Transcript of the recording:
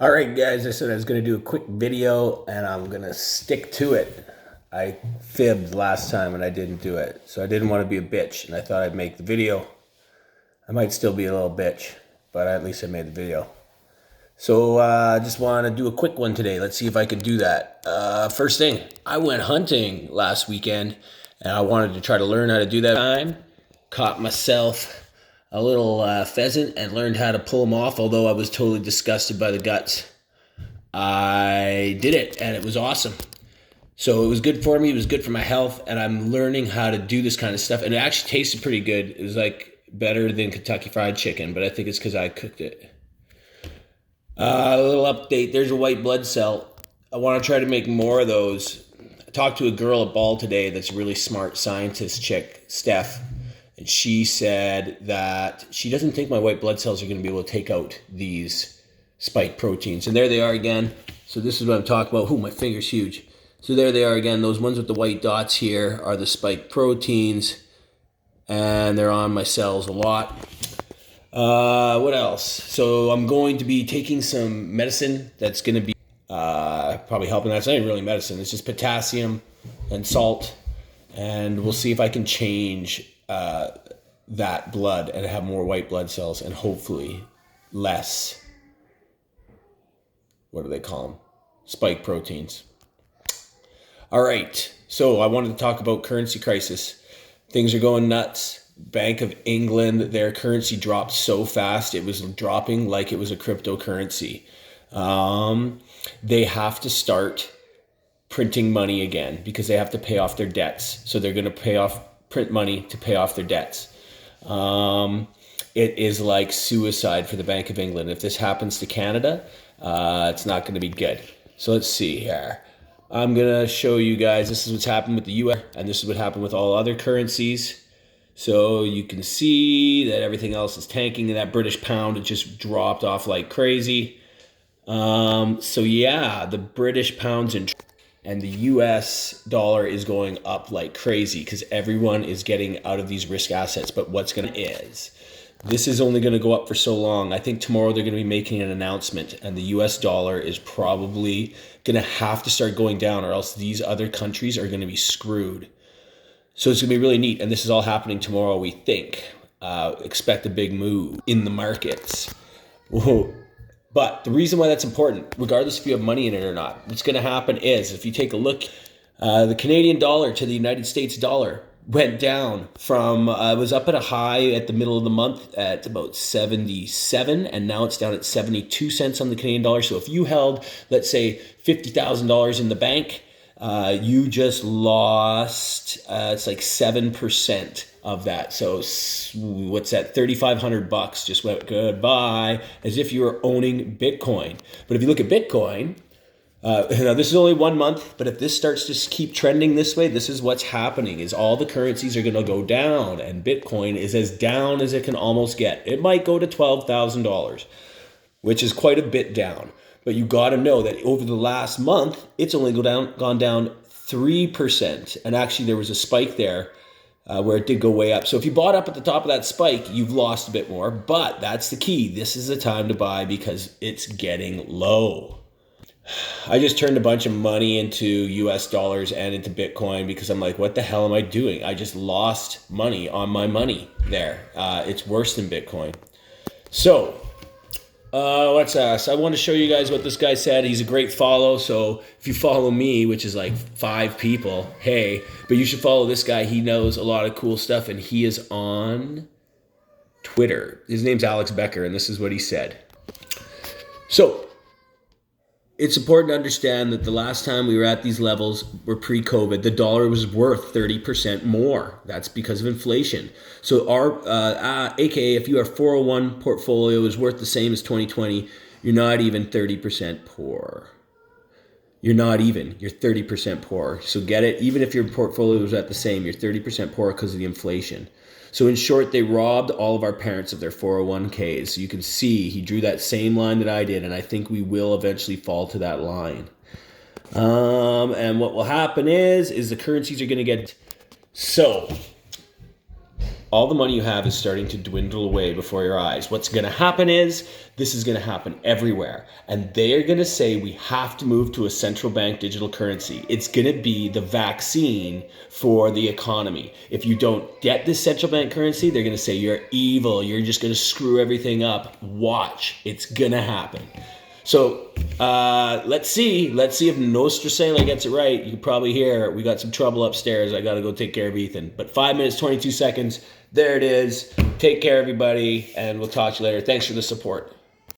All right, guys, I said I was going to do a quick video and I'm going to stick to it. I fibbed last time and I didn't do it. So I didn't want to be a bitch and I thought I'd make the video. I might still be a little bitch, but at least I made the video. So I just want to do a quick one today. Let's see if I can do that. First thing, I went hunting last weekend and I wanted to try to learn how to do that. Time caught myself a little pheasant and learned how to pull them off, although I was totally disgusted by the guts. I did it and it was awesome. So it was good for me, it was good for my health, and I'm learning how to do this kind of stuff. And it actually tasted pretty good. It was like better than Kentucky Fried Chicken, but I think it's because I cooked it. A little update, there's a white blood cell. I want to try to make more of those. I talked to a girl at Ball today that's a really smart scientist chick, Steph. And she said that she doesn't think my white blood cells are going to be able to take out these spike proteins. And there they are again. So this is what I'm talking about. Oh, my finger's huge. So there they are again. Those ones with the white dots here are the spike proteins. And they're on my cells a lot. What else? So I'm going to be taking some medicine that's going to be probably helping. That's not even really medicine. It's just potassium and salt. And we'll see if I can change that blood and have more white blood cells and hopefully less, what do they call them? Spike proteins. All right, so I wanted to talk about currency crisis. Things are going nuts. Bank of England, their currency dropped so fast, it was dropping like it was a cryptocurrency. They have to start printing money again because they have to pay off their debts. So they're going to print money to pay off their debts. It is like suicide for the Bank of England. If this happens to Canada, it's not going to be good. So let's see here. I'm going to show you guys, this is what's happened with the US, and this is what happened with all other currencies. So you can see that everything else is tanking, and that British pound, it just dropped off like crazy. So yeah, the British pound's in and the US dollar is going up like crazy because everyone is getting out of these risk assets. But what's going to is, this is only going to go up for so long. I think tomorrow they're going to be making an announcement and the US dollar is probably going to have to start going down or else these other countries are going to be screwed. So it's going to be really neat. And this is all happening tomorrow, we think. Expect a big move in the markets. Whoa. But the reason why that's important, regardless if you have money in it or not, what's going to happen is, if you take a look, the Canadian dollar to the United States dollar went down from, it was up at a high at the middle of the month at about 77, and now it's down at 72 cents on the Canadian dollar. So if you held, let's say, $50,000 in the bank, you just lost, it's like 7% of that. So what's that? $3,500 just went goodbye, as if you were owning Bitcoin. But if you look at Bitcoin, now this is only 1 month, but if this starts to keep trending this way, this is what's happening, is all the currencies are going to go down, and Bitcoin is as down as it can almost get. It might go to $12,000, which is quite a bit down. But you got to know that over the last month, it's only gone down 3%. And actually, there was a spike there where it did go way up. So if you bought up at the top of that spike, you've lost a bit more. But that's the key. This is the time to buy because it's getting low. I just turned a bunch of money into US dollars and into Bitcoin because I'm like, what the hell am I doing? I just lost money on my money there. It's worse than Bitcoin. So what's us? I want to show you guys what this guy said. He's a great follow. So if you follow me, which is like 5 people, hey, but you should follow this guy. He knows a lot of cool stuff and he is on Twitter. His name's Alex Becker, and this is what he said. So it's important to understand that the last time we were at these levels were pre-COVID. The dollar was worth 30% more. That's because of inflation. So our, AKA, if your 401 portfolio is worth the same as 2020, you're not even 30% poor. You're not even. You're 30% poor. So get it? Even if your portfolio was at the same, you're 30% poor because of the inflation. So in short, they robbed all of our parents of their 401ks. So you can see he drew that same line that I did, and I think we will eventually fall to that line. And what will happen is the currencies are going to get... So all the money you have is starting to dwindle away before your eyes. What's going to happen is this is going to happen everywhere. And they are going to say we have to move to a central bank digital currency. It's going to be the vaccine for the economy. If you don't get this central bank currency, they're going to say you're evil. You're just going to screw everything up. Watch. It's going to happen. So let's see if Nostrasailor gets it right. You can probably hear we got some trouble upstairs. I got to go take care of Ethan. But 5 minutes, 22 seconds. There it is. Take care, everybody, and we'll talk to you later. Thanks for the support.